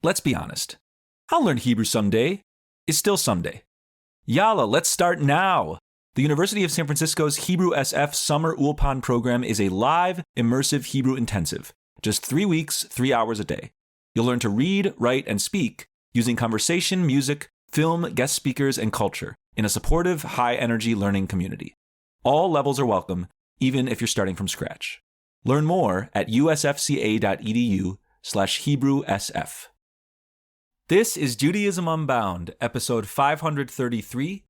let's be honest. I'll learn Hebrew someday. It's still someday. Yalla, let's start now. The University of San Francisco's Hebrew SF Summer Ulpan program is a live, immersive Hebrew intensive. Just 3 weeks, 3 hours a day. You'll learn to read, write, and speak using conversation, music, film, guest speakers, and culture in a supportive, high-energy learning community. All levels are welcome, even if you're starting from scratch. Learn more at usfca.edu/HebrewSF. This is Judaism Unbound, episode 533,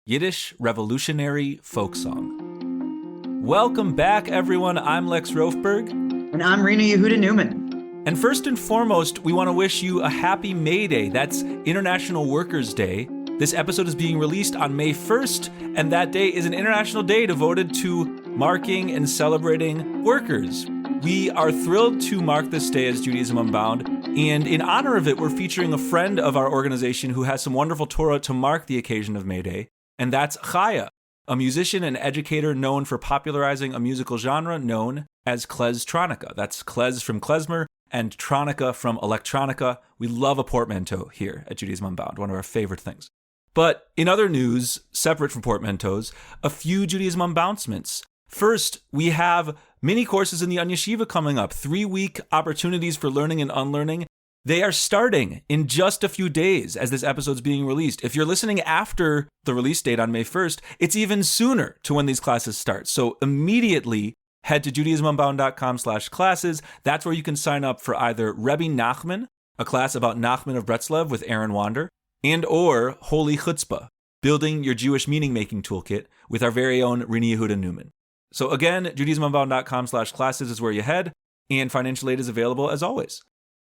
Yiddish Revolutionary Folksong. Welcome back, everyone. I'm Lex Rofberg. And I'm Rena Yehuda Newman. And first and foremost, we want to wish you a happy May Day. That's International Workers' Day. This episode is being released on May 1st, and that day is an international day devoted to marking and celebrating workers. We are thrilled to mark this day as Judaism Unbound, and in honor of it, we're featuring a friend of our organization who has some wonderful Torah to mark the occasion of May Day, and that's Chaia, a musician and educator known for popularizing a musical genre known as kleztronica. That's klez from klezmer and tronica from electronica. We love a portmanteau here at Judaism Unbound, one of our favorite things. But in other news, separate from portmanteaus, a few Judaism Unbouncements. First, we have mini courses in the Onion Yeshiva coming up, 3-week opportunities for learning and unlearning. They are starting in just a few days as this episode's being released. If you're listening after the release date on May 1st, it's even sooner to when these classes start. So immediately head to judaismunbound.com/classes. That's where you can sign up for either Rebbe Nachman, a class about Nachman of Bretzlev with Aaron Wander, and or Holy Chutzpah, building your Jewish meaning-making toolkit with our very own Rena Yehuda Newman. So again, judaismunbound.com/classes is where you head, and financial aid is available as always.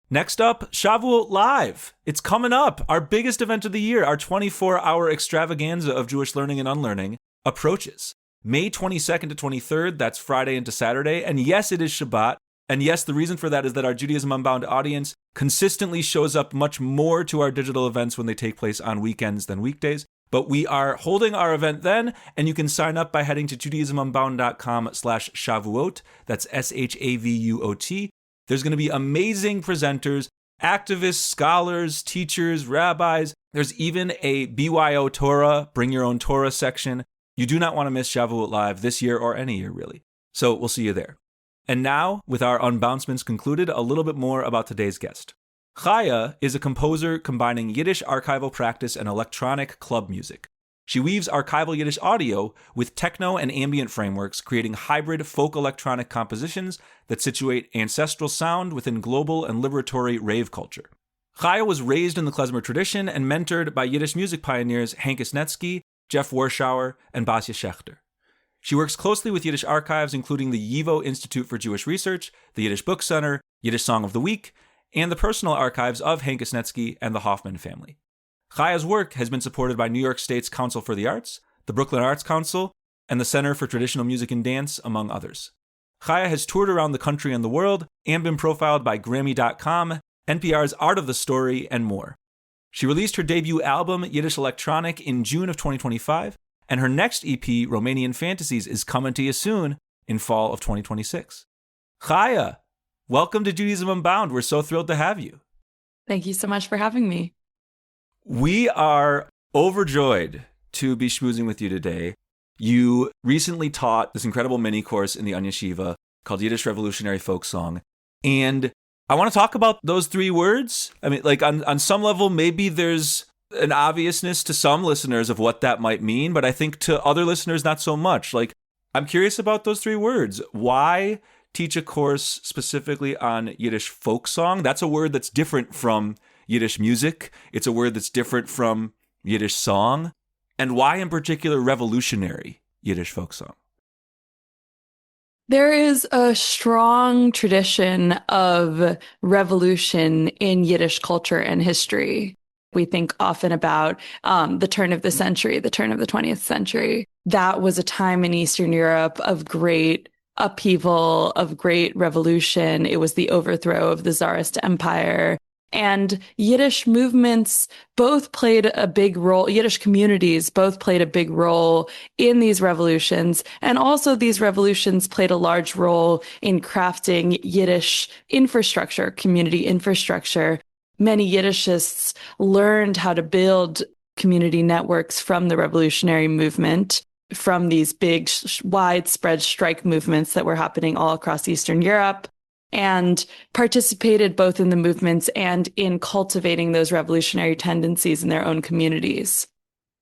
Next up, Shavuot Live. It's coming up. Our biggest event of the year, our 24-hour extravaganza of Jewish learning and unlearning, approaches. May 22nd to 23rd, that's Friday into Saturday. And yes, it is Shabbat. And yes, the reason for that is that our Judaism Unbound audience consistently shows up much more to our digital events when they take place on weekends than weekdays. But we are holding our event then, and you can sign up by heading to judaismunbound.com/Shavuot. That's SHAVUOT. There's going to be amazing presenters, activists, scholars, teachers, rabbis. There's even a BYO Torah, bring your own Torah section. You do not want to miss Shavuot Live this year or any year, really. So we'll see you there. And now, with our unbouncements concluded, a little bit more about today's guest. Chaia is a composer combining Yiddish archival practice and electronic club music. She weaves archival Yiddish audio with techno and ambient frameworks, creating hybrid folk electronic compositions that situate ancestral sound within global and liberatory rave culture. Chaia was raised in the klezmer tradition and mentored by Yiddish music pioneers Hank Isnetsky, Jeff Warshauer, and Basia Schechter. She works closely with Yiddish archives, including the YIVO Institute for Jewish Research, the Yiddish Book Center, Yiddish Song of the Week, and the personal archives of Hank Isnetsky and the Hoffman family. Chaia's work has been supported by New York State's Council for the Arts, the Brooklyn Arts Council, and the Center for Traditional Music and Dance, among others. Chaia has toured around the country and the world and been profiled by Grammy.com, NPR's Art of the Story, and more. She released her debut album, Yiddish Electronic, in June of 2025, and her next EP, Romanian Fantasies, is coming to you soon in fall of 2026. Chaia, welcome to Judaism Unbound. We're so thrilled to have you. Thank you so much for having me. We are overjoyed to be schmoozing with you today. You recently taught this incredible mini course in the Onion Yeshiva called Yiddish Revolutionary Folksong. And I want to talk about those 3 words. I mean, like on some level, maybe there's an obviousness to some listeners of what that might mean, but I think to other listeners, not so much. Like, I'm curious about those 3 words. Why teach a course specifically on Yiddish folk song? That's a word that's different from Yiddish music. It's a word that's different from Yiddish song. And why in particular revolutionary Yiddish folk song? There is a strong tradition of revolution in Yiddish culture and history. We think often about the turn of the century, the turn of the 20th century. That was a time in Eastern Europe of great upheaval, of great revolution. It was the overthrow of the Tsarist Empire. And Yiddish movements both played a big role, Yiddish communities both played a big role in these revolutions. And also these revolutions played a large role in crafting Yiddish infrastructure, community infrastructure. many Yiddishists learned how to build community networks from the revolutionary movement, from these big, widespread strike movements that were happening all across Eastern Europe, and participated both in the movements and in cultivating those revolutionary tendencies in their own communities.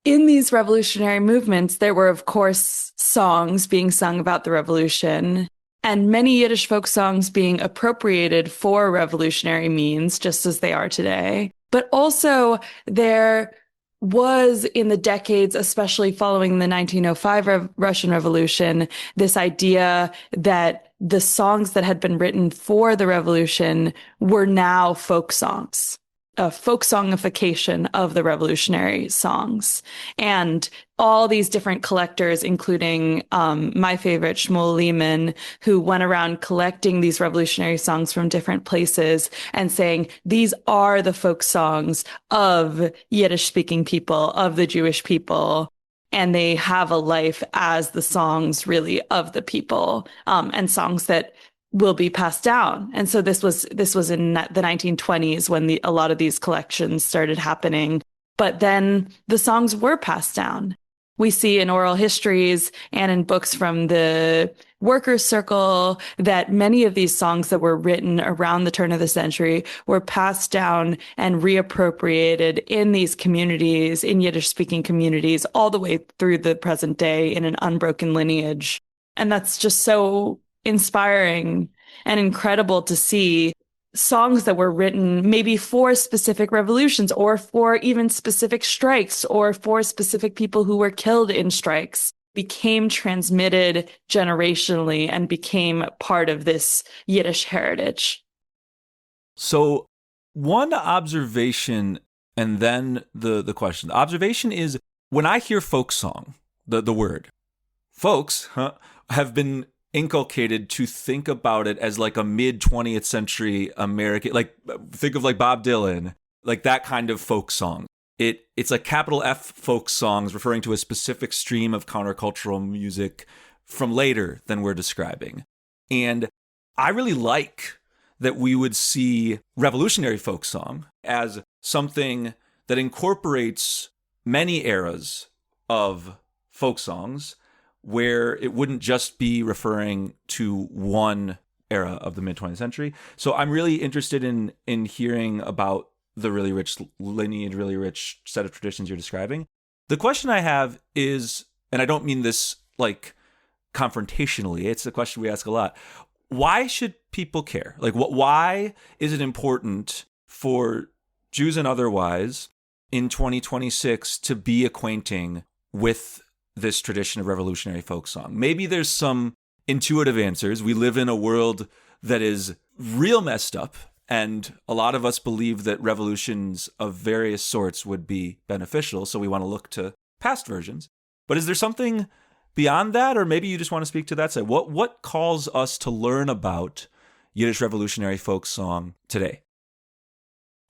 In these revolutionary movements, there were, of course, songs being sung about the revolution, and many Yiddish folk songs being appropriated for revolutionary means, just as they are today. But also, there was in the decades, especially following the 1905 Russian Revolution, this idea that the songs that had been written for the revolution were now folk songs, a folk songification of the revolutionary songs. And all these different collectors, including my favorite, Shmuel Lehman, who went around collecting these revolutionary songs from different places and saying, these are the folk songs of Yiddish-speaking people, of the Jewish people, and they have a life as the songs really of the people, and songs that will be passed down. And so this was in the 1920s when a lot of these collections started happening. But then the songs were passed down. We see in oral histories and in books from the workers' circle that many of these songs that were written around the turn of the century were passed down and reappropriated in these communities, in Yiddish-speaking communities, all the way through the present day in an unbroken lineage. And that's just so inspiring and incredible to see songs that were written maybe for specific revolutions or for even specific strikes or for specific people who were killed in strikes became transmitted generationally and became part of this Yiddish heritage. So one observation and then the question. The observation is when I hear folk song, the word, folks have been inculcated to think about it as like a mid-20th century American, like think of like Bob Dylan, like that kind of folk song. It's like capital F folk songs referring to a specific stream of countercultural music from later than we're describing. And I really like that we would see revolutionary folk song as something that incorporates many eras of folk songs, where it wouldn't just be referring to one era of the mid-20th century. So I'm really interested in hearing about the really rich lineage, really rich set of traditions you're describing. The question I have is, and I don't mean this like confrontationally, it's a question we ask a lot. Why should people care? Like, why is it important for Jews and otherwise in 2026 to be acquainting with this tradition of revolutionary folk song? Maybe there's some intuitive answers. We live in a world that is real messed up, and a lot of us believe that revolutions of various sorts would be beneficial, so we want to look to past versions. But is there something beyond that, or maybe you just want to speak to that side? What calls us to learn about Yiddish revolutionary folk song today?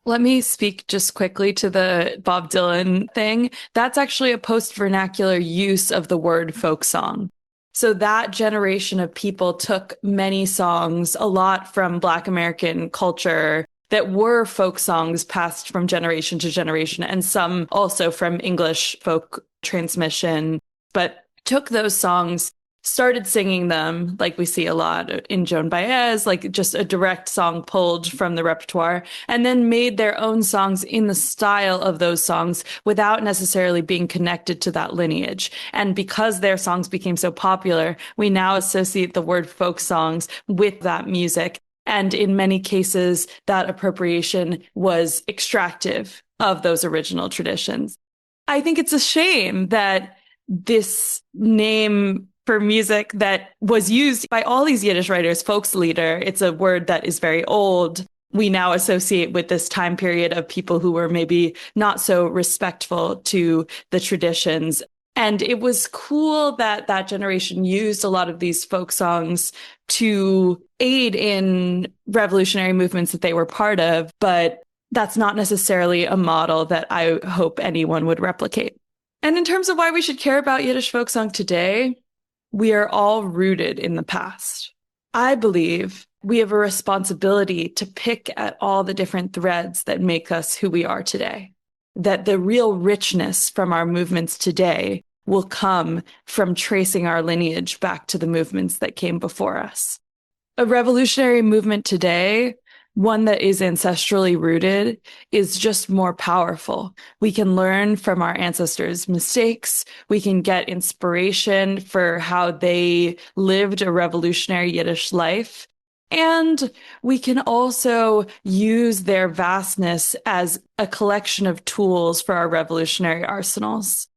Let me speak just quickly to the Bob Dylan thing. That's actually a post-vernacular use of the word folk song. So that generation of people took many songs, a lot from Black American culture, that were folk songs passed from generation to generation, and some also from English folk transmission, but took those songs, started singing them, like we see a lot in Joan Baez, like just a direct song pulled from the repertoire, and then made their own songs in the style of those songs without necessarily being connected to that lineage. And because their songs became so popular, we now associate the word folk songs with that music. And in many cases, that appropriation was extractive of those original traditions. I think it's a shame that this name for music that was used by all these Yiddish writers, Volkslieder, it's a word that is very old. We now associate with this time period of people who were maybe not so respectful to the traditions. And it was cool that that generation used a lot of these folk songs to aid in revolutionary movements that they were part of, but that's not necessarily a model that I hope anyone would replicate. And in terms of why we should care about Yiddish folk song today, we are all rooted in the past. I believe we have a responsibility to pick at all the different threads that make us who we are today. That the real richness from our movements today will come from tracing our lineage back to the movements that came before us. A revolutionary movement today, one that is ancestrally rooted, is just more powerful. We can learn from our ancestors' mistakes. We can get inspiration for how they lived a revolutionary Yiddish life. And we can also use their vastness as a collection of tools for our revolutionary arsenals.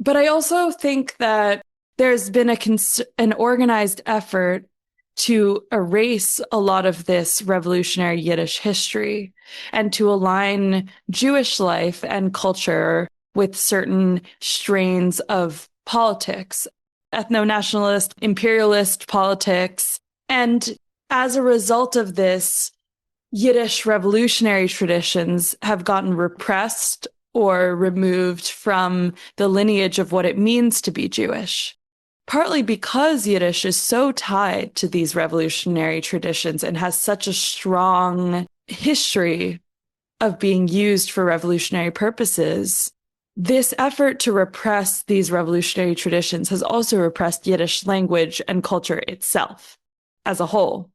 But I also think that there's been an organized effort to erase a lot of this revolutionary Yiddish history and to align Jewish life and culture with certain strains of politics, ethno-nationalist, imperialist politics. And as a result of this, Yiddish revolutionary traditions have gotten repressed or removed from the lineage of what it means to be Jewish. Partly because Yiddish is so tied to these revolutionary traditions and has such a strong history of being used for revolutionary purposes, this effort to repress these revolutionary traditions has also repressed Yiddish language and culture itself as a whole.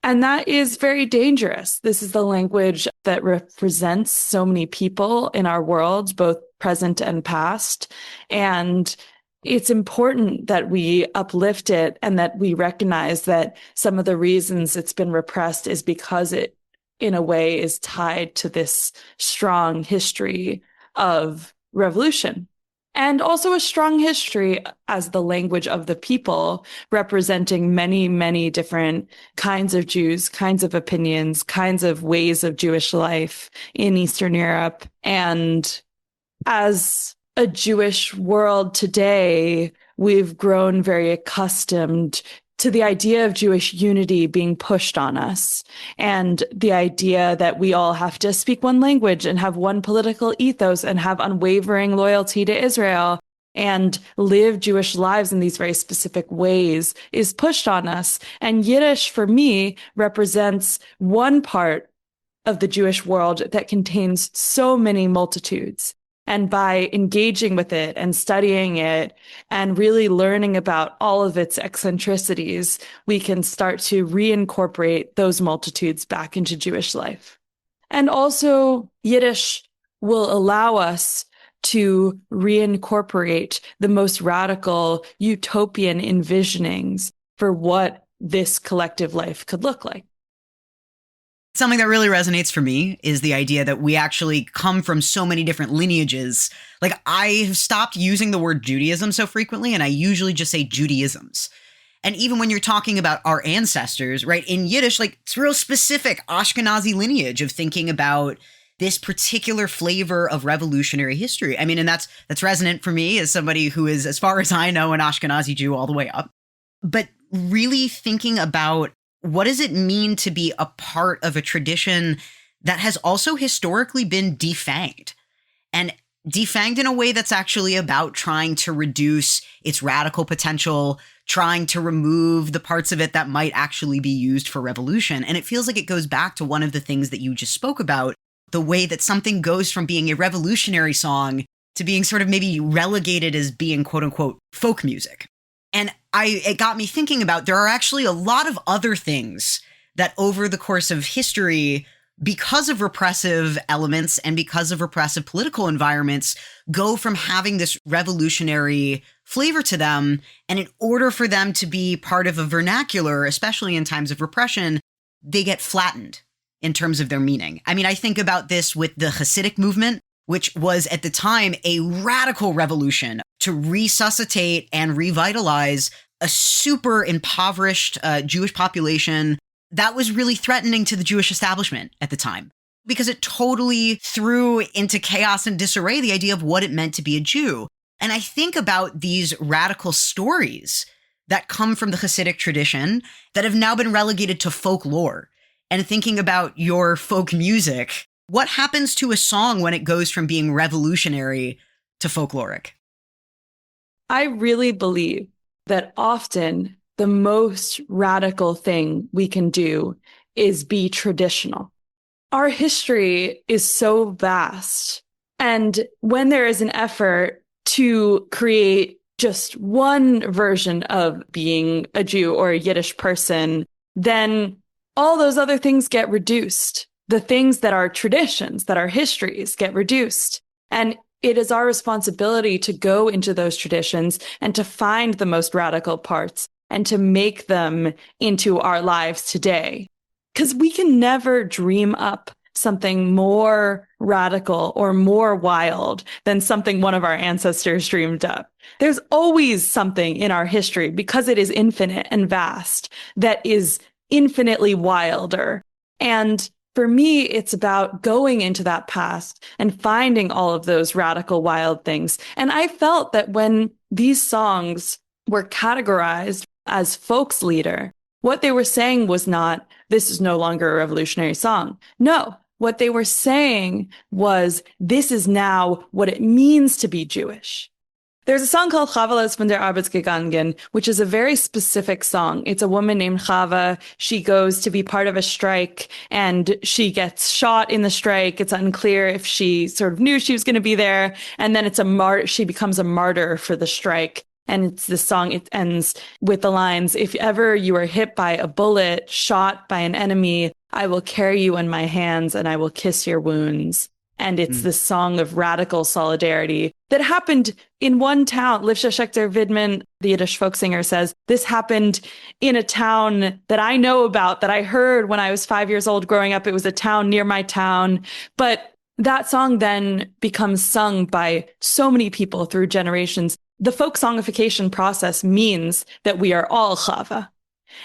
And that is very dangerous. This is the language that represents so many people in our world, both present and past. And it's important that we uplift it and that we recognize that some of the reasons it's been repressed is because it, in a way, is tied to this strong history of revolution. And also a strong history as the language of the people, representing many, many different kinds of Jews, kinds of opinions, kinds of ways of Jewish life in Eastern Europe. And as a Jewish world today, we've grown very accustomed to the idea of Jewish unity being pushed on us, and the idea that we all have to speak one language and have one political ethos and have unwavering loyalty to Israel and live Jewish lives in these very specific ways is pushed on us. And Yiddish, for me, represents one part of the Jewish world that contains so many multitudes. And by engaging with it and studying it and really learning about all of its eccentricities, we can start to reincorporate those multitudes back into Jewish life. And also, Yiddish will allow us to reincorporate the most radical utopian envisionings for what this collective life could look like. Something that really resonates for me is the idea that we actually come from so many different lineages. Like, I have stopped using the word Judaism so frequently, and I usually just say Judaisms. And even when you're talking about our ancestors, right, in Yiddish, like, it's real specific Ashkenazi lineage of thinking about this particular flavor of revolutionary history. I mean, and that's resonant for me as somebody who is, as far as I know, an Ashkenazi Jew all the way up. But really thinking about, what does it mean to be a part of a tradition that has also historically been defanged? And defanged in a way that's actually about trying to reduce its radical potential, trying to remove the parts of it that might actually be used for revolution. And it feels like it goes back to one of the things that you just spoke about, the way that something goes from being a revolutionary song to being sort of maybe relegated as being quote unquote folk music. And it got me thinking about, there are actually a lot of other things that over the course of history, because of repressive elements and because of repressive political environments, go from having this revolutionary flavor to them. And in order for them to be part of a vernacular, especially in times of repression, they get flattened in terms of their meaning. I mean, I think about this with the Hasidic movement, which was at the time a radical revolution to resuscitate and revitalize a super impoverished Jewish population that was really threatening to the Jewish establishment at the time, because it totally threw into chaos and disarray the idea of what it meant to be a Jew. And I think about these radical stories that come from the Hasidic tradition that have now been relegated to folklore, and thinking about your folk music. What happens to a song when it goes from being revolutionary to folkloric? I really believe that often the most radical thing we can do is be traditional. Our history is so vast. And when there is an effort to create just one version of being a Jew or a Yiddish person, then all those other things get reduced. The things that are traditions, that are histories, get reduced. And it is our responsibility to go into those traditions and to find the most radical parts and to make them into our lives today. Because we can never dream up something more radical or more wild than something one of our ancestors dreamed up. There's always something in our history, because it is infinite and vast, that is infinitely wilder. And for me, it's about going into that past and finding all of those radical, wild things. And I felt that when these songs were categorized as folkslieder, what they were saying was not, this is no longer a revolutionary song. No, what they were saying was, this is now what it means to be Jewish. There's a song called Chava ist von der Arbeit gegangen, which is a very specific song. It's a woman named Chava. She goes to be part of a strike and she gets shot in the strike. It's unclear if she sort of knew she was going to be there. And then she becomes a martyr for the strike. And it's this song, it ends with the lines, if ever you are hit by a bullet, shot by an enemy, I will carry you in my hands and I will kiss your wounds. And it's this song of radical solidarity that happened in one town. Livsha Schechter Vidman, the Yiddish folk singer, says, this happened in a town that I know about, that I heard when I was 5 years old growing up. It was a town near my town. But that song then becomes sung by so many people through generations. The folk songification process means that we are all Chava.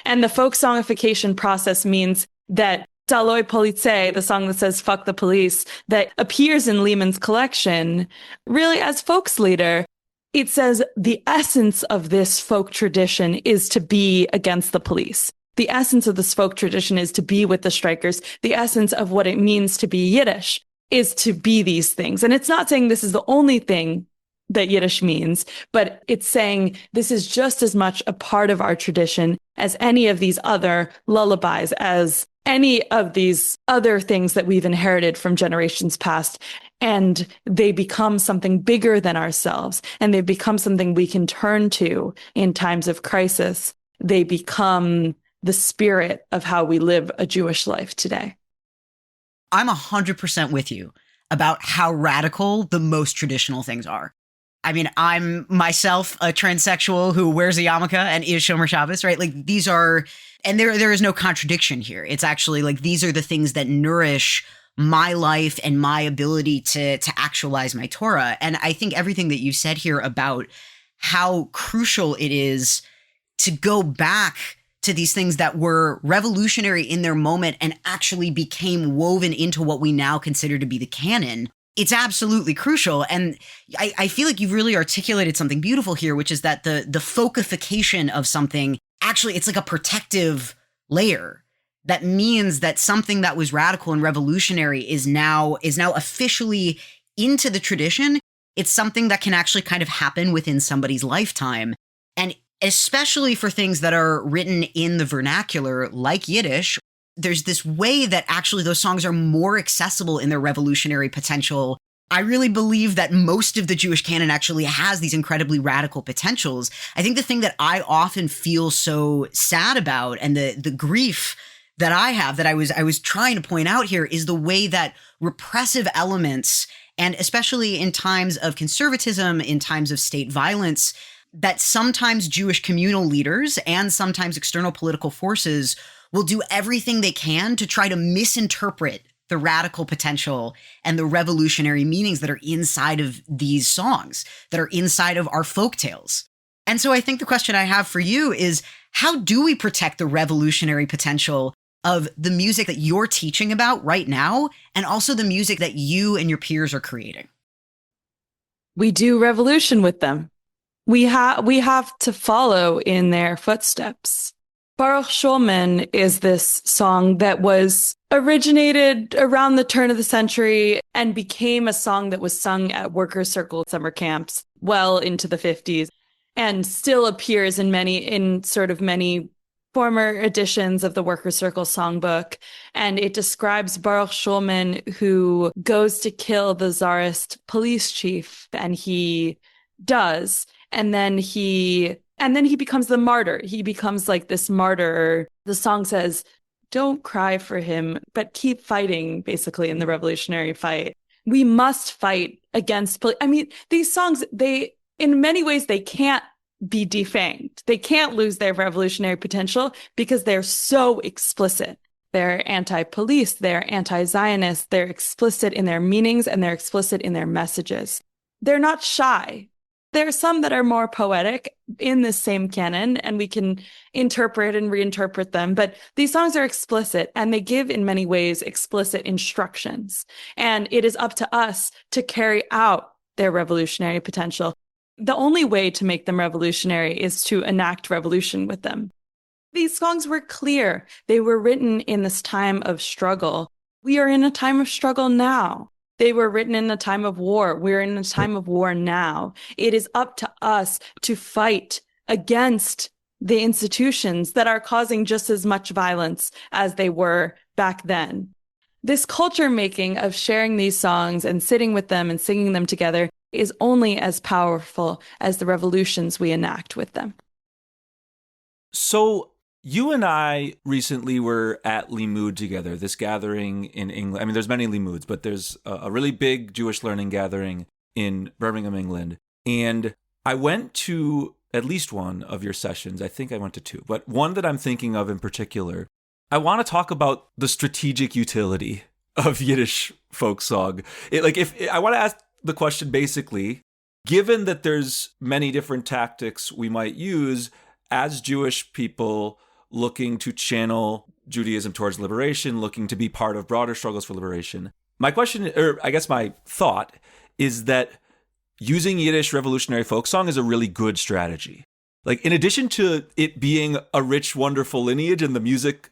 And the folk songification process means that Daloi Police, the song that says fuck the police, that appears in Lehman's collection, really as folkslieder, it says the essence of this folk tradition is to be against the police. The essence of this folk tradition is to be with the strikers. The essence of what it means to be Yiddish is to be these things. And it's not saying this is the only thing that Yiddish means, but it's saying this is just as much a part of our tradition as any of these other lullabies, as any of these other things that we've inherited from generations past. And they become something bigger than ourselves. And they become something we can turn to in times of crisis. They become the spirit of how we live a Jewish life today. I'm 100% with you about how radical the most traditional things are. I mean, I'm myself a transsexual who wears a yarmulke and is Shomer Shabbos, right? Like these are, and there is no contradiction here. It's actually like these are the things that nourish my life and my ability to actualize my Torah. And I think everything that you said here about how crucial it is to go back to these things that were revolutionary in their moment and actually became woven into what we now consider to be the canon. It's absolutely crucial. And I feel like you've really articulated something beautiful here, which is that the folkification of something, actually, it's like a protective layer. That means that something that was radical and revolutionary is now officially into the tradition. It's something that can actually kind of happen within somebody's lifetime. And especially for things that are written in the vernacular, like Yiddish, there's this way that actually those songs are more accessible in their revolutionary potential. I really believe that most of the Jewish canon actually has these incredibly radical potentials. I think the thing that I often feel so sad about, and the grief that I have, that I was trying to point out here, is the way that repressive elements, and especially in times of conservatism, in times of state violence, that sometimes Jewish communal leaders and sometimes external political forces will do everything they can to try to misinterpret the radical potential and the revolutionary meanings that are inside of these songs, that are inside of our folktales. And so I think the question I have for you is, how do we protect the revolutionary potential of the music that you're teaching about right now, and also the music that you and your peers are creating? We do revolution with them. We have to follow in their footsteps. Baruch Shulman is this song that was originated around the turn of the century and became a song that was sung at workers' circle summer camps well into the 50s. and still appears in sort of many former editions of the Workers' Circle songbook. And it describes Baruch Shulman, who goes to kill the Tsarist police chief, and he does. And then he becomes the martyr. He becomes like this martyr. The song says, don't cry for him, but keep fighting, basically, in the revolutionary fight. We must fight against police. I mean, these songs, in many ways, they can't be defanged. They can't lose their revolutionary potential because they're so explicit. They're anti-police, they're anti-Zionist, they're explicit in their meanings, and they're explicit in their messages. They're not shy. There are some that are more poetic in this same canon, and we can interpret and reinterpret them, but these songs are explicit, and they give, in many ways, explicit instructions. And it is up to us to carry out their revolutionary potential. The only way to make them revolutionary is to enact revolution with them. These songs were clear. They were written in this time of struggle. We are in a time of struggle now. They were written in a time of war. We're in a time of war now. It is up to us to fight against the institutions that are causing just as much violence as they were back then. This culture making of sharing these songs and sitting with them and singing them together is only as powerful as the revolutions we enact with them. So you and I recently were at Limud together, this gathering in England. I mean, there's many Limuds, but there's a really big Jewish learning gathering in Birmingham, England. And I went to at least one of your sessions. I think I went to two, but one that I'm thinking of in particular, I want to talk about the strategic utility of Yiddish folk song. I want to ask the question basically, given that there's many different tactics we might use as Jewish people looking to channel Judaism towards liberation, looking to be part of broader struggles for liberation, my question, or I guess my thought, is that using Yiddish revolutionary folk song is a really good strategy. Like, in addition to it being a rich, wonderful lineage and the music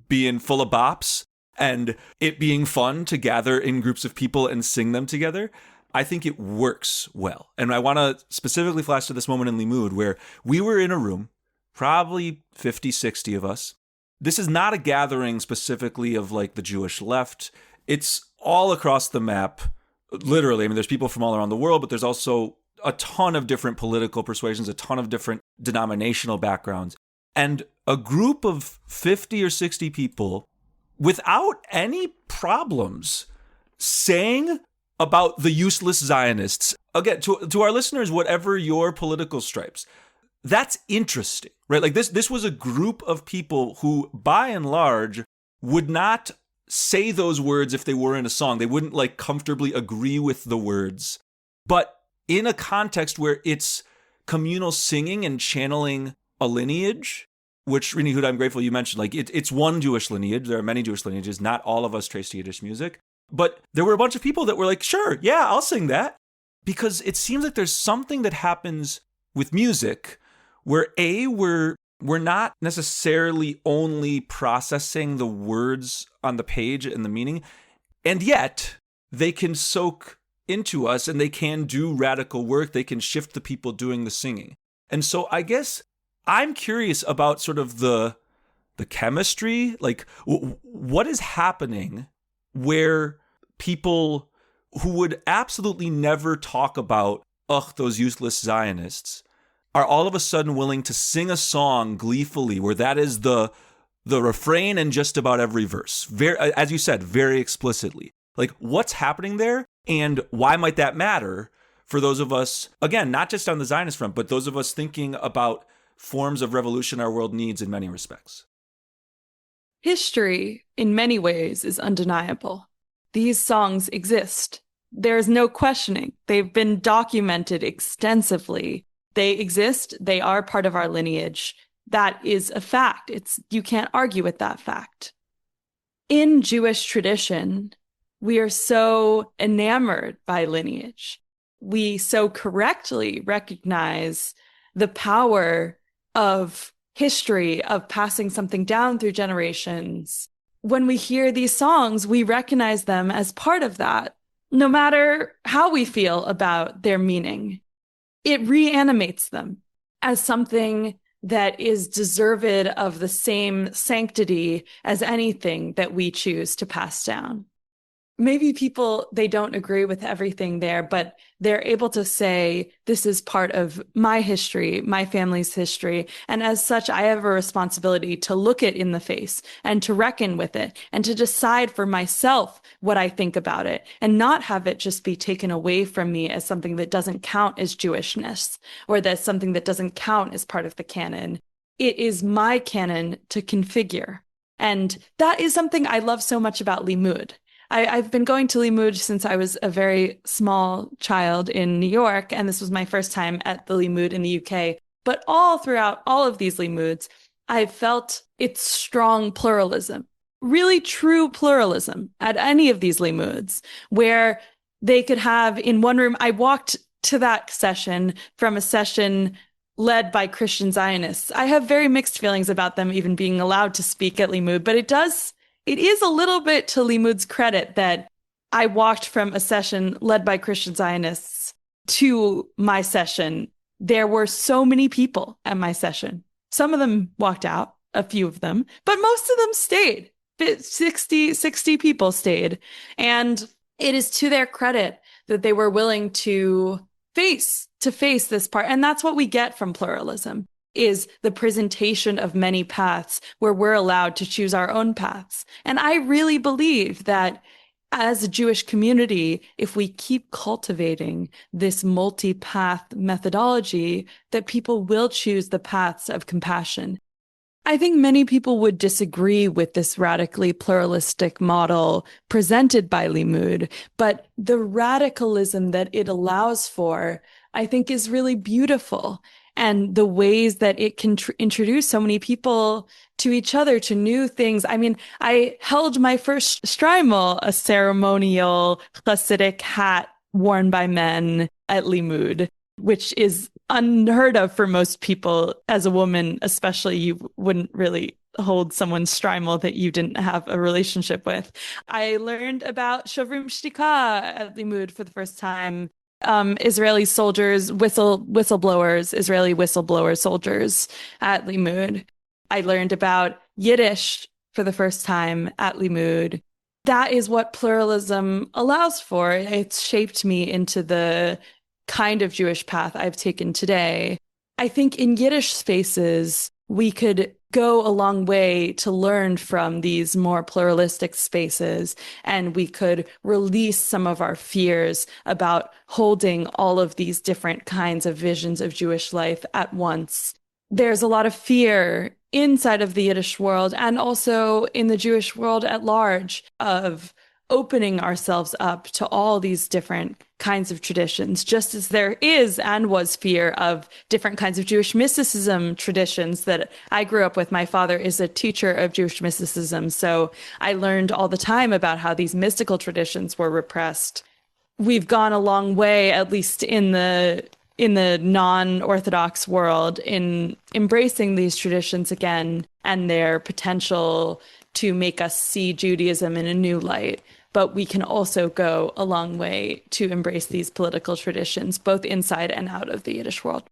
being full of bops and it being fun to gather in groups of people and sing them together, I think it works well. And I want to specifically flash to this moment in Limud where we were in a room, probably 50, 60 of us. This is not a gathering specifically of like the Jewish left. It's all across the map, literally. I mean, there's people from all around the world, but there's also a ton of different political persuasions, a ton of different denominational backgrounds. And a group of 50 or 60 people, without any problems, sang about the useless Zionists. Again, to our listeners, whatever your political stripes, that's interesting, right? Like this was a group of people who, by and large, would not say those words if they were in a song. They wouldn't like comfortably agree with the words. But in a context where it's communal singing and channeling a lineage, which, Rini Huda, I'm grateful you mentioned, like it's one Jewish lineage. There are many Jewish lineages. Not all of us trace to Yiddish music. But there were a bunch of people that were like, sure, yeah, I'll sing that. Because it seems like there's something that happens with music where we're not necessarily only processing the words on the page and the meaning, and yet they can soak into us and they can do radical work. They can shift the people doing the singing. And so I guess I'm curious about sort of the chemistry, like what is happening where people who would absolutely never talk about, those useless Zionists, are all of a sudden willing to sing a song gleefully where that is the refrain and just about every verse. Very, as you said, very explicitly. Like, what's happening there and why might that matter for those of us, again, not just on the Zionist front, but those of us thinking about forms of revolution our world needs in many respects? History, in many ways, is undeniable. These songs exist. There's no questioning. They've been documented extensively. They exist. They are part of our lineage. That is a fact. You can't argue with that fact. In Jewish tradition, we are so enamored by lineage. We so correctly recognize the power of history, of passing something down through generations. When we hear these songs, we recognize them as part of that, no matter how we feel about their meaning. It reanimates them. as something that is deserved of the same sanctity as anything that we choose to pass down. Maybe people, they don't agree with everything there, but they're able to say, this is part of my history, my family's history. And as such, I have a responsibility to look it in the face and to reckon with it and to decide for myself what I think about it and not have it just be taken away from me as something that doesn't count as Jewishness or that's something that doesn't count as part of the canon. It is my canon to configure. And that is something I love so much about Limud. I've been going to Limud since I was a very small child in New York, and this was my first time at the Limud in the UK. But all throughout all of these Limuds, I've felt its strong pluralism, really true pluralism at any of these Limuds, where they could have in one room. I walked to that session from a session led by Christian Zionists. I have very mixed feelings about them even being allowed to speak at Limud, but it is a little bit to Limud's credit that I walked from a session led by Christian Zionists to my session. There were so many people at my session. Some of them walked out, a few of them, but most of them stayed. 60 people stayed. And it is to their credit that they were willing to face this part. And that's what we get from pluralism, is the presentation of many paths where we're allowed to choose our own paths. And I really believe that as a Jewish community, if we keep cultivating this multi-path methodology, that people will choose the paths of compassion. I think many people would disagree with this radically pluralistic model presented by Limud, but the radicalism that it allows for, I think, is really beautiful. And the ways that it can introduce so many people to each other, to new things. I mean, I held my first shtreimel, a ceremonial Hasidic hat worn by men at Limud, which is unheard of for most people. As a woman, especially, you wouldn't really hold someone's shtreimel that you didn't have a relationship with. I learned about Shovrim Shtika at Limud for the first time. Israeli soldiers, whistleblowers, Israeli whistleblower soldiers at Limud. I learned about Yiddish for the first time at Limud. That is what pluralism allows for. It's shaped me into the kind of Jewish path I've taken today. I think in Yiddish spaces, we could go a long way to learn from these more pluralistic spaces, and we could release some of our fears about holding all of these different kinds of visions of Jewish life at once. There's a lot of fear inside of the Yiddish world and also in the Jewish world at large of opening ourselves up to all these different kinds of traditions, just as there is and was fear of different kinds of Jewish mysticism traditions that I grew up with. My father is a teacher of Jewish mysticism, so I learned all the time about how these mystical traditions were repressed. We've gone a long way, at least in the non-Orthodox world, in embracing these traditions again and their potential to make us see Judaism in a new light. But we can also go a long way to embrace these political traditions, both inside and out of the Yiddish world.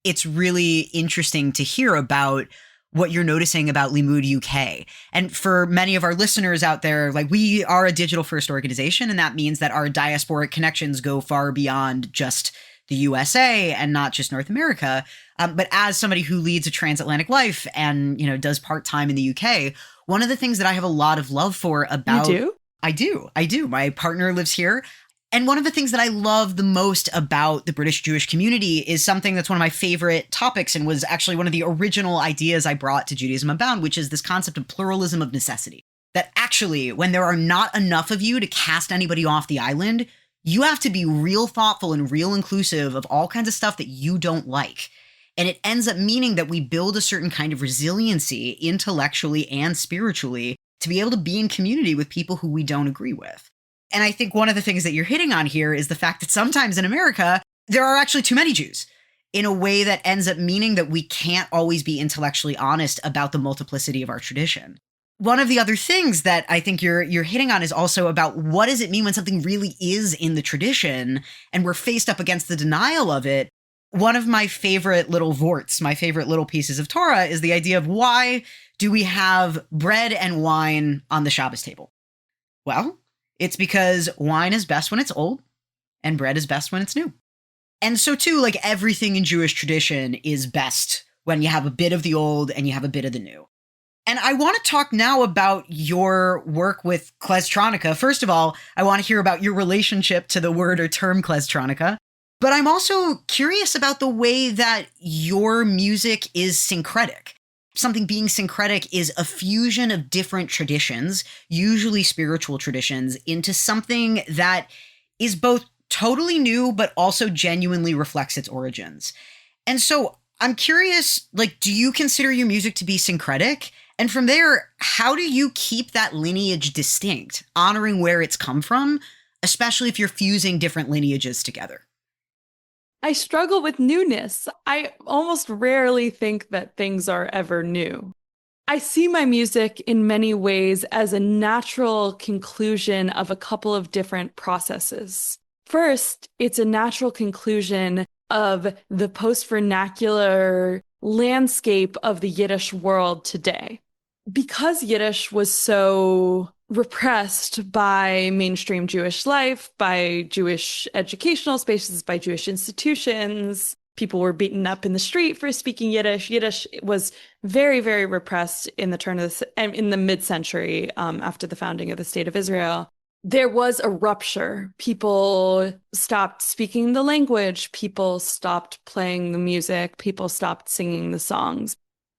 It's really interesting to hear about what you're noticing about Limud UK. And for many of our listeners out there, like, we are a digital first organization, and that means that our diasporic connections go far beyond just the USA and not just North America. But as somebody who leads a transatlantic life and, does part-time in the UK, one of the things that I have a lot of love for about— You do? I do. My partner lives here. And one of the things that I love the most about the British Jewish community is something that's one of my favorite topics and was actually one of the original ideas I brought to Judaism Unbound, which is this concept of pluralism of necessity. That actually, when there are not enough of you to cast anybody off the island, you have to be real thoughtful and real inclusive of all kinds of stuff that you don't like. And it ends up meaning that we build a certain kind of resiliency intellectually and spiritually to be able to be in community with people who we don't agree with. And I think one of the things that you're hitting on here is the fact that sometimes in America, there are actually too many Jews in a way that ends up meaning that we can't always be intellectually honest about the multiplicity of our tradition. One of the other things that I think you're hitting on is also about what does it mean when something really is in the tradition and we're faced up against the denial of it. One of my favorite little vorts, my favorite little pieces of Torah, is the idea of why do we have bread and wine on the Shabbos table? Well, it's because wine is best when it's old and bread is best when it's new. And so too, like everything in Jewish tradition is best when you have a bit of the old and you have a bit of the new. And I want to talk now about your work with kleztronika. First of all, I want to hear about your relationship to the word or term kleztronika. But I'm also curious about the way that your music is syncretic. Something being syncretic is a fusion of different traditions, usually spiritual traditions, into something that is both totally new, but also genuinely reflects its origins. And so I'm curious, like, do you consider your music to be syncretic? And from there, how do you keep that lineage distinct, honoring where it's come from, especially if you're fusing different lineages together? I struggle with newness. I almost rarely think that things are ever new. I see my music in many ways as a natural conclusion of a couple of different processes. First, it's a natural conclusion of the post-vernacular landscape of the Yiddish world today. Because Yiddish was so repressed by mainstream Jewish life, by Jewish educational spaces, by Jewish institutions, people were beaten up in the street for speaking Yiddish. Yiddish was very, very repressed in the mid-century after the founding of the State of Israel. There was a rupture. People stopped speaking the language. People stopped playing the music. People stopped singing the songs.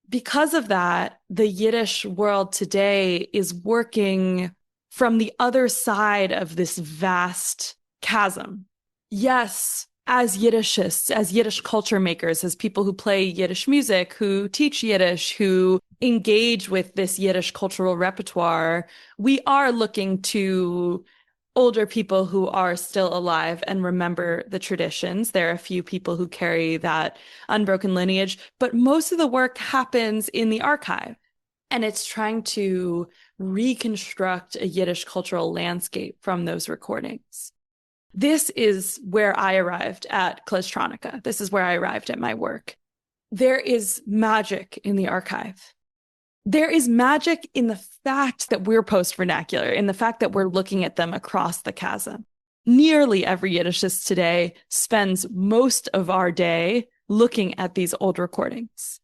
Because of that, the Yiddish world today is working from the other side of this vast chasm. Yes, as Yiddishists, as Yiddish culture makers, as people who play Yiddish music, who teach Yiddish, who engage with this Yiddish cultural repertoire, we are looking to older people who are still alive and remember the traditions. There are a few people who carry that unbroken lineage, but most of the work happens in the archive. And it's trying to reconstruct a Yiddish cultural landscape from those recordings. This is where I arrived at kleztronika. This is where I arrived at my work. There is magic in the archive. There is magic in the fact that we're post-vernacular, in the fact that we're looking at them across the chasm. Nearly every Yiddishist today spends most of our day looking at these old recordings.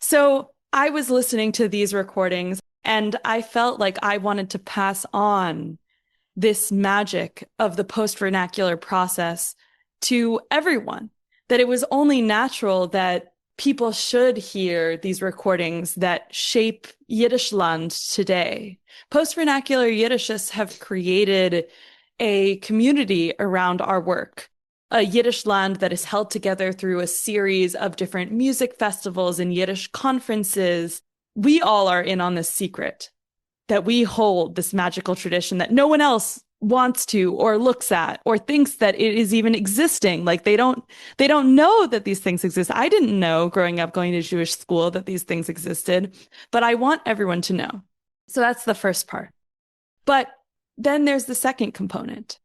So I was listening to these recordings and I felt like I wanted to pass on this magic of the post-vernacular process to everyone, that it was only natural that people should hear these recordings that shape Yiddishland today. Post-vernacular Yiddishists have created a community around our work, a Yiddishland that is held together through a series of different music festivals and Yiddish conferences. We all are in on this secret, that we hold this magical tradition that no one else wants to or looks at or thinks that it is even existing. Like they don't know that these things exist. I didn't know growing up going to Jewish school that these things existed, but I want everyone to know. So that's the first part. But then there's the second component.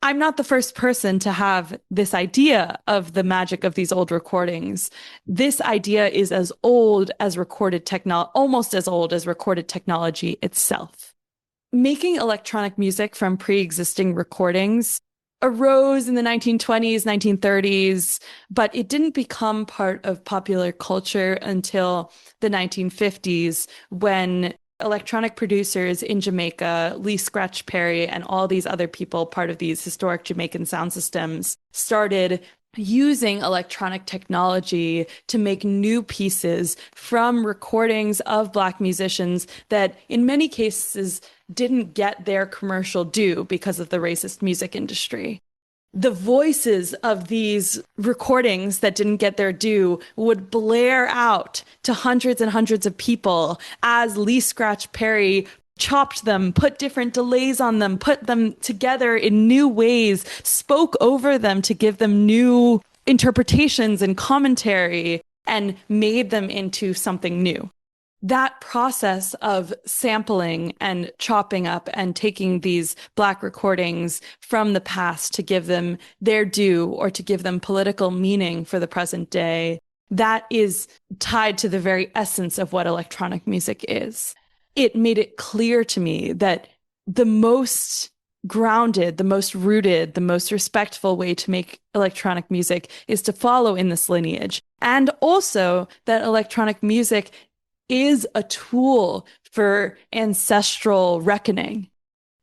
I'm not the first person to have this idea of the magic of these old recordings. This idea is as old as recorded technology, almost as old as recorded technology itself. Making electronic music from pre-existing recordings arose in the 1920s, 1930s, but it didn't become part of popular culture until the 1950s when electronic producers in Jamaica, Lee Scratch Perry, and all these other people, part of these historic Jamaican sound systems, started using electronic technology to make new pieces from recordings of Black musicians that in many cases didn't get their commercial due because of the racist music industry. The voices of these recordings that didn't get their due would blare out to hundreds and hundreds of people as Lee Scratch Perry chopped them, put different delays on them, put them together in new ways, spoke over them to give them new interpretations and commentary, and made them into something new. that process of sampling and chopping up and taking these Black recordings from the past to give them their due or to give them political meaning for the present day, that is tied to the very essence of what electronic music is. It made it clear to me that the most grounded, the most rooted, the most respectful way to make electronic music is to follow in this lineage. And also that electronic music is a tool for ancestral reckoning.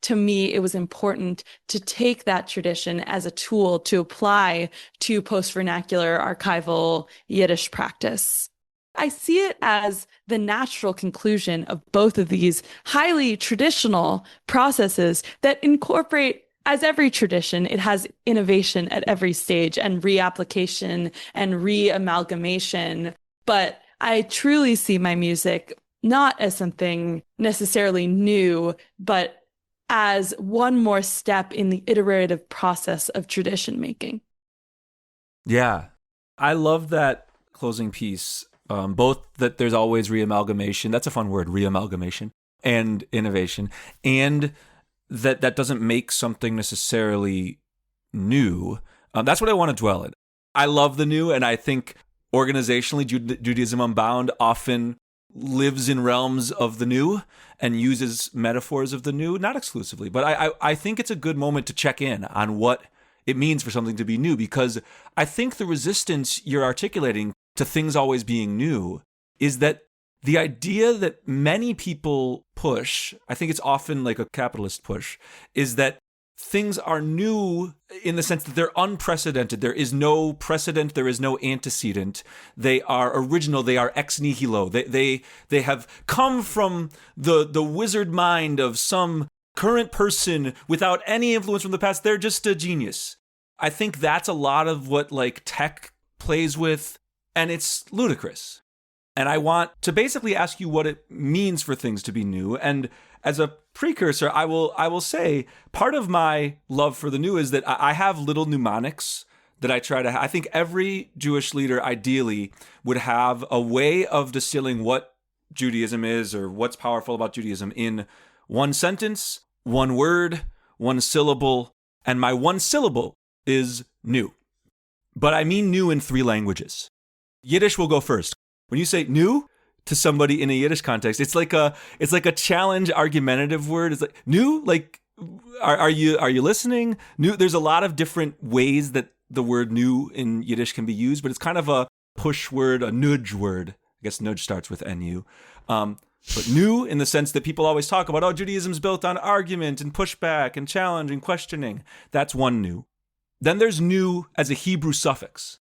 To me, it was important to take that tradition as a tool to apply to post-vernacular archival Yiddish practice. I see it as the natural conclusion of both of these highly traditional processes that incorporate, as every tradition, it has innovation at every stage and reapplication and re-amalgamation. But I truly see my music not as something necessarily new, but as one more step in the iterative process of tradition making. Yeah, I love that closing piece. Both that there's always reamalgamation. That's a fun word, reamalgamation, and innovation. And that doesn't make something necessarily new. That's what I want to dwell in. I love the new, and I think organizationally, Judaism Unbound often lives in realms of the new and uses metaphors of the new, not exclusively. But I think it's a good moment to check in on what it means for something to be new, because I think the resistance you're articulating to things always being new is that the idea that many people push, I think it's often like a capitalist push, is that things are new in the sense that they're unprecedented. There is no precedent. There is no antecedent. They are original. They are ex nihilo. They have come from the wizard mind of some current person without any influence from the past. They're just a genius. I think that's a lot of what like tech plays with, and it's ludicrous. And I want to basically ask you what it means for things to be new. And as a precursor, I will say part of my love for the new is that I have little mnemonics that I try to I think every Jewish leader ideally would have a way of distilling what Judaism is or what's powerful about Judaism in one sentence, one word, one syllable. And my one syllable is new. But I mean new in 3 languages. Yiddish will go first. When you say new to somebody in a Yiddish context, it's like a challenge argumentative word. It's like new, like are you listening? New. There's a lot of different ways that the word new in Yiddish can be used, but it's kind of a push word, a nudge word. I guess nudge starts with nu. But new in the sense that people always talk about, oh, Judaism's built on argument and pushback and challenge and questioning. That's one new. Then there's new as a Hebrew suffix.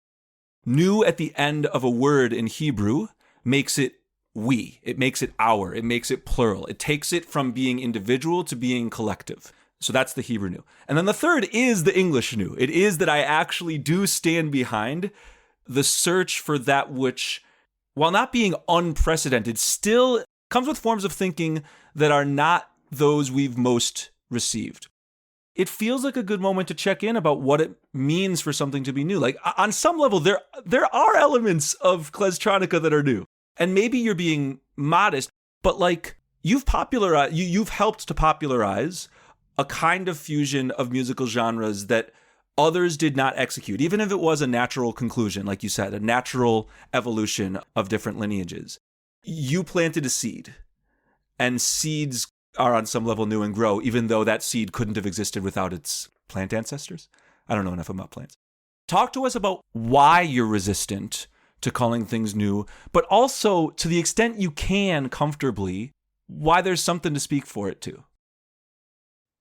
New at the end of a word in Hebrew makes it we. It makes it our. It makes it plural. It takes it from being individual to being collective. So that's the Hebrew new. And then the third is the English new. It is that I actually do stand behind the search for that which, while not being unprecedented, still comes with forms of thinking that are not those we've most received. It feels like a good moment to check in about what it means for something to be new. Like on some level, there are elements of Kleztronica that are new. And maybe you're being modest, but like you've helped to popularize a kind of fusion of musical genres that others did not execute, even if it was a natural conclusion, like you said, a natural evolution of different lineages. You planted a seed, and seeds are on some level new and grow, even though that seed couldn't have existed without its plant ancestors. I don't know enough about plants. Talk to us about why you're resistant to calling things new, but also, to the extent you can comfortably, why there's something to speak for it too.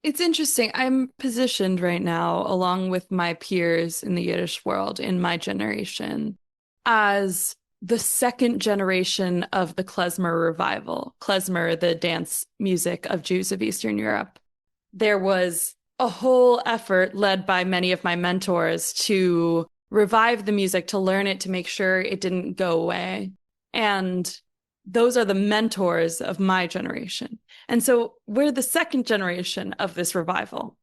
It's interesting. I'm positioned right now, along with my peers in the Yiddish world in my generation, as the second generation of the klezmer revival. Klezmer, the dance music of Jews of Eastern Europe. There was a whole effort led by many of my mentors to revive the music, to learn it, to make sure it didn't go away. And those are the mentors of my generation. And so we're the second generation of this revival.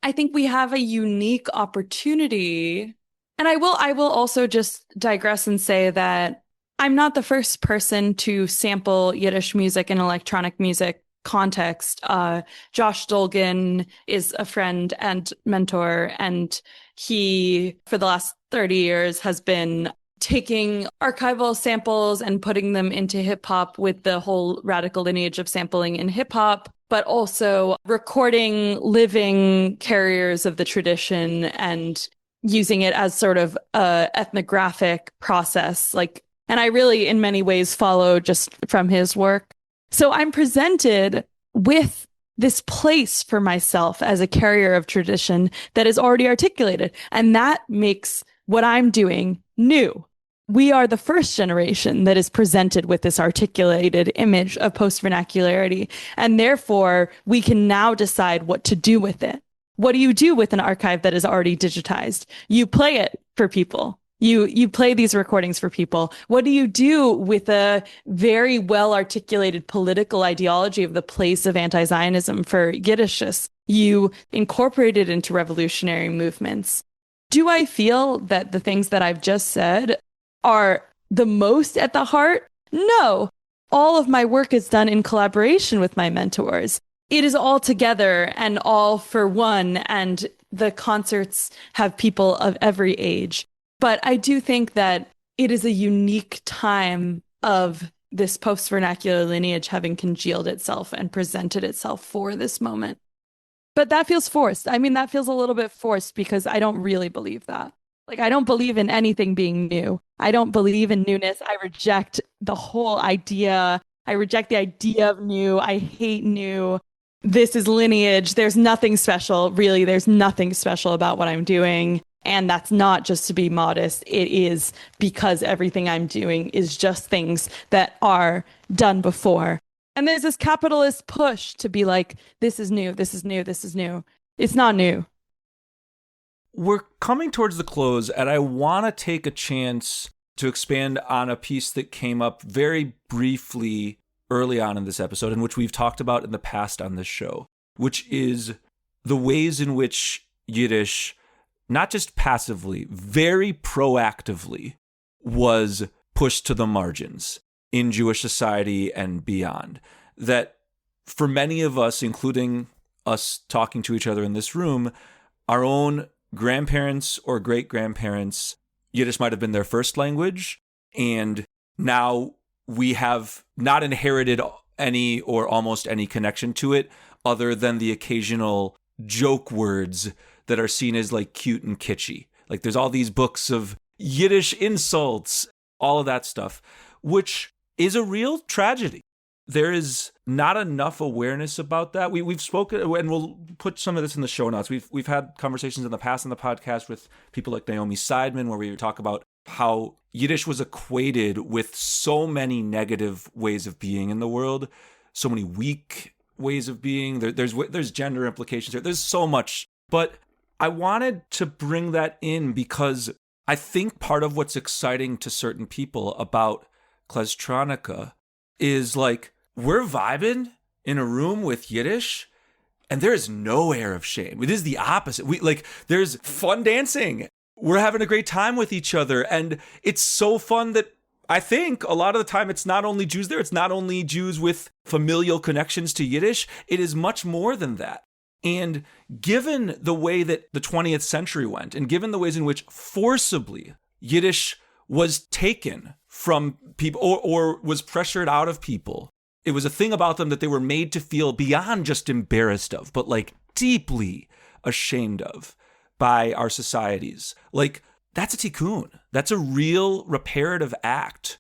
I think we have a unique opportunity. And I will also just digress and say that I'm not the first person to sample Yiddish music and electronic music context. Josh Dolgan is a friend and mentor, and he, for the last 30 years, has been taking archival samples and putting them into hip hop with the whole radical lineage of sampling in hip hop, but also recording living carriers of the tradition and using it as sort of a ethnographic process. And I really, in many ways, follow just from his work. So I'm presented with this place for myself as a carrier of tradition that is already articulated. And that makes what I'm doing new. We are the first generation that is presented with this articulated image of post-vernacularity. And therefore, we can now decide what to do with it. What do you do with an archive that is already digitized? You play it for people. You play these recordings for people. What do you do with a very well-articulated political ideology of the place of anti-Zionism for Yiddishists? You incorporate it into revolutionary movements. Do I feel that the things that I've just said are the most at the heart? No. All of my work is done in collaboration with my mentors. It is all together and all for one, and the concerts have people of every age. But I do think that it is a unique time of this post-vernacular lineage having congealed itself and presented itself for this moment. But that feels forced. I mean, that feels a little bit forced because I don't really believe that. I don't believe in anything being new. I don't believe in newness. I reject the whole idea. I reject the idea of new. I hate new. This is lineage. There's nothing special. Really, there's nothing special about what I'm doing. And that's not just to be modest. It is because everything I'm doing is just things that are done before. And there's this capitalist push to be like, this is new, this is new, this is new. It's not new. We're coming towards the close, and I want to take a chance to expand on a piece that came up very briefly early on in this episode, and which we've talked about in the past on this show, which is the ways in which Yiddish, not just passively, very proactively, was pushed to the margins in Jewish society and beyond. That for many of us, including us talking to each other in this room, our own grandparents or great-grandparents, Yiddish might have been their first language, and now we have not inherited any or almost any connection to it other than the occasional joke words that are seen as cute and kitschy. There's all these books of Yiddish insults, all of that stuff, which is a real tragedy. There is not enough awareness about that. We've spoken, and we'll put some of this in the show notes. We've had conversations in the past on the podcast with people like Naomi Seidman, where we talk about how Yiddish was equated with so many negative ways of being in the world, so many weak ways of being. There's gender implications there. There's so much. But I wanted to bring that in because I think part of what's exciting to certain people about Kleztronica is we're vibing in a room with Yiddish and there is no air of shame. It is the opposite. There's fun dancing. We're having a great time with each other. And it's so fun that I think a lot of the time it's not only Jews there. It's not only Jews with familial connections to Yiddish. It is much more than that. And given the way that the 20th century went, and given the ways in which forcibly Yiddish was taken from people or was pressured out of people, it was a thing about them that they were made to feel beyond just embarrassed of, but deeply ashamed of by our societies. That's a tikkun. That's a real reparative act.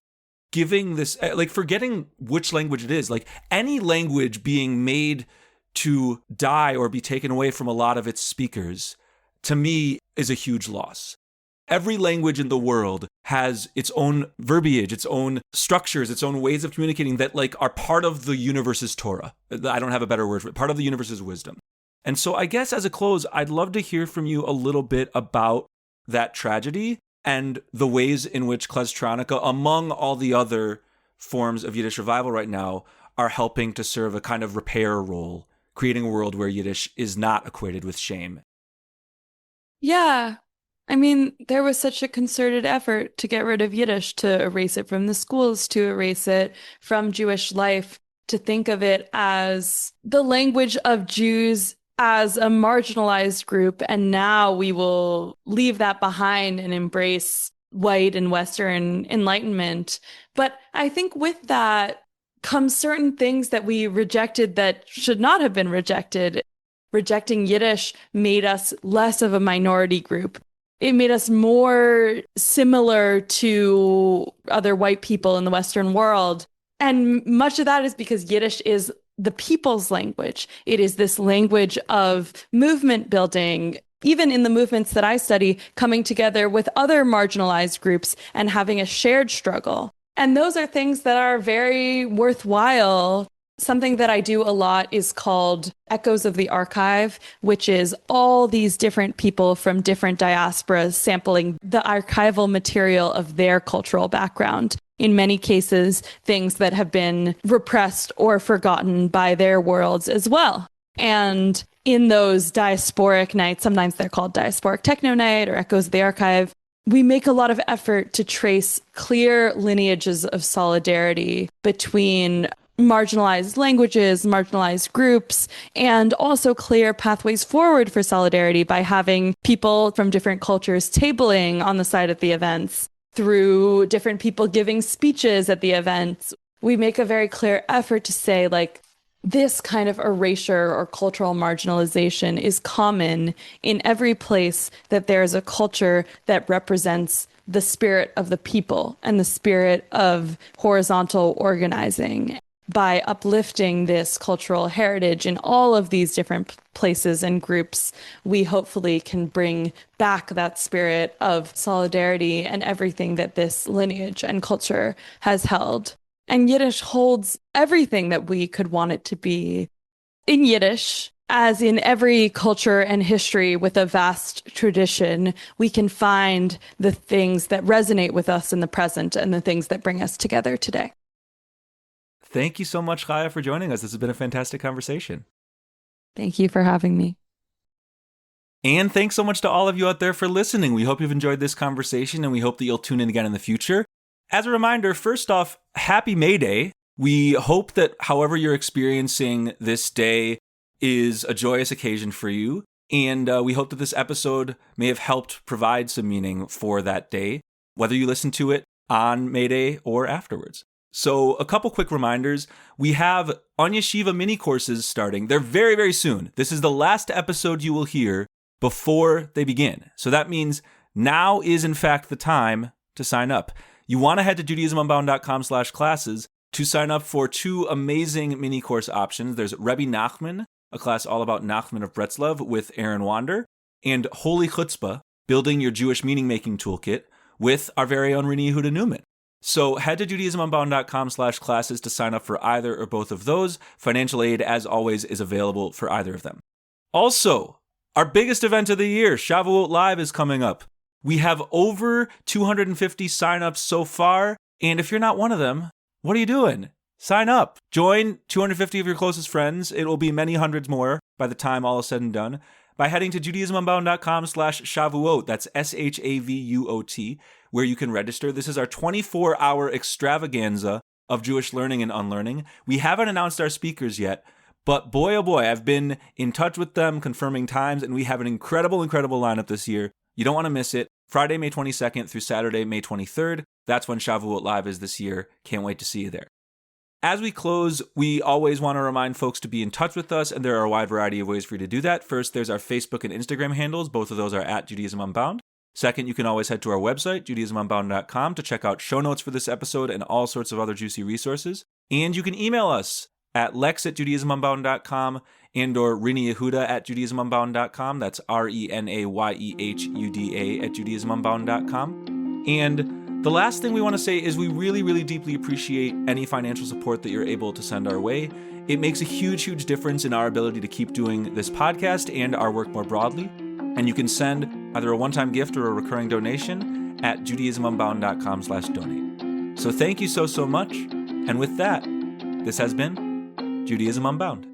Giving this, forgetting which language it is, any language being made to die or be taken away from a lot of its speakers, to me, is a huge loss. Every language in the world has its own verbiage, its own structures, its own ways of communicating that are part of the universe's Torah. I don't have a better word for it. Part of the universe's wisdom. And so I guess as a close, I'd love to hear from you a little bit about that tragedy and the ways in which Kleztronica, among all the other forms of Yiddish revival right now, are helping to serve a kind of repair role, creating a world where Yiddish is not equated with shame. Yeah. I mean, there was such a concerted effort to get rid of Yiddish, to erase it from the schools, to erase it from Jewish life, to think of it as the language of Jews as a marginalized group. And now we will leave that behind and embrace white and Western enlightenment. But I think with that comes certain things that we rejected that should not have been rejected. Rejecting Yiddish made us less of a minority group. It made us more similar to other white people in the Western world. And much of that is because Yiddish is the people's language. It is this language of movement building, even in the movements that I study, coming together with other marginalized groups and having a shared struggle. And those are things that are very worthwhile. Something that I do a lot is called Echoes of the Archive, which is all these different people from different diasporas sampling the archival material of their cultural background. In many cases, things that have been repressed or forgotten by their worlds as well. And in those diasporic nights, sometimes they're called Diasporic Techno Night or Echoes of the Archive, we make a lot of effort to trace clear lineages of solidarity between marginalized languages, marginalized groups, and also clear pathways forward for solidarity by having people from different cultures tabling on the side of the events, through different people giving speeches at the events. We make a very clear effort to say, like, this kind of erasure or cultural marginalization is common in every place that there is a culture that represents the spirit of the people and the spirit of horizontal organizing. By uplifting this cultural heritage in all of these different places and groups, we hopefully can bring back that spirit of solidarity and everything that this lineage and culture has held. And Yiddish holds everything that we could want it to be. In Yiddish, as in every culture and history with a vast tradition, we can find the things that resonate with us in the present and the things that bring us together today. Thank you so much, Chaia, for joining us. This has been a fantastic conversation. Thank you for having me. And thanks so much to all of you out there for listening. We hope you've enjoyed this conversation, and we hope that you'll tune in again in the future. As a reminder, first off, happy May Day. We hope that however you're experiencing this day is a joyous occasion for you. And we hope that this episode may have helped provide some meaning for that day, whether you listen to it on May Day or afterwards. So a couple quick reminders. We have On Yeshiva mini courses starting. They're very, very soon. This is the last episode you will hear before they begin. So that means now is in fact the time to sign up. You want to head to judaismunbound.com/classes to sign up for two amazing mini course options. There's Rebbe Nachman, a class all about Nachman of Breslov with Aaron Wander, and Holy Chutzpah, Building Your Jewish Meaning Making Toolkit with our very own Rini Yehuda Newman. So head to judaismunbound.com/classes to sign up for either or both of those. Financial aid, as always, is available for either of them. Also, our biggest event of the year, Shavuot Live, is coming up. We have over 250 signups so far, and if you're not one of them, what are you doing? Sign up. Join 250 of your closest friends. It will be many hundreds more by the time all is said and done by heading to judaismunbound.com/Shavuot. That's SHAVUOT, where you can register. This is our 24-hour extravaganza of Jewish learning and unlearning. We haven't announced our speakers yet, but boy, oh boy, I've been in touch with them, confirming times, and we have an incredible, incredible lineup this year. You don't want to miss it. Friday, May 22nd through Saturday, May 23rd. That's when Shavuot Live is this year. Can't wait to see you there. As we close, we always want to remind folks to be in touch with us, and there are a wide variety of ways for you to do that. First, there's our Facebook and Instagram handles. Both of those are at Judaism Unbound. Second, you can always head to our website, judaismunbound.com, to check out show notes for this episode and all sorts of other juicy resources. And you can email us at lex@judaismunbound.com and or riniyehuda@judaismunbound.com. That's RENAYEHUDA@judaismunbound.com. And the last thing we want to say is we really, really deeply appreciate any financial support that you're able to send our way. It makes a huge, huge difference in our ability to keep doing this podcast and our work more broadly. And you can send either a one-time gift or a recurring donation at judaismunbound.com/donate. So thank you so much. And with that, this has been Judaism Unbound.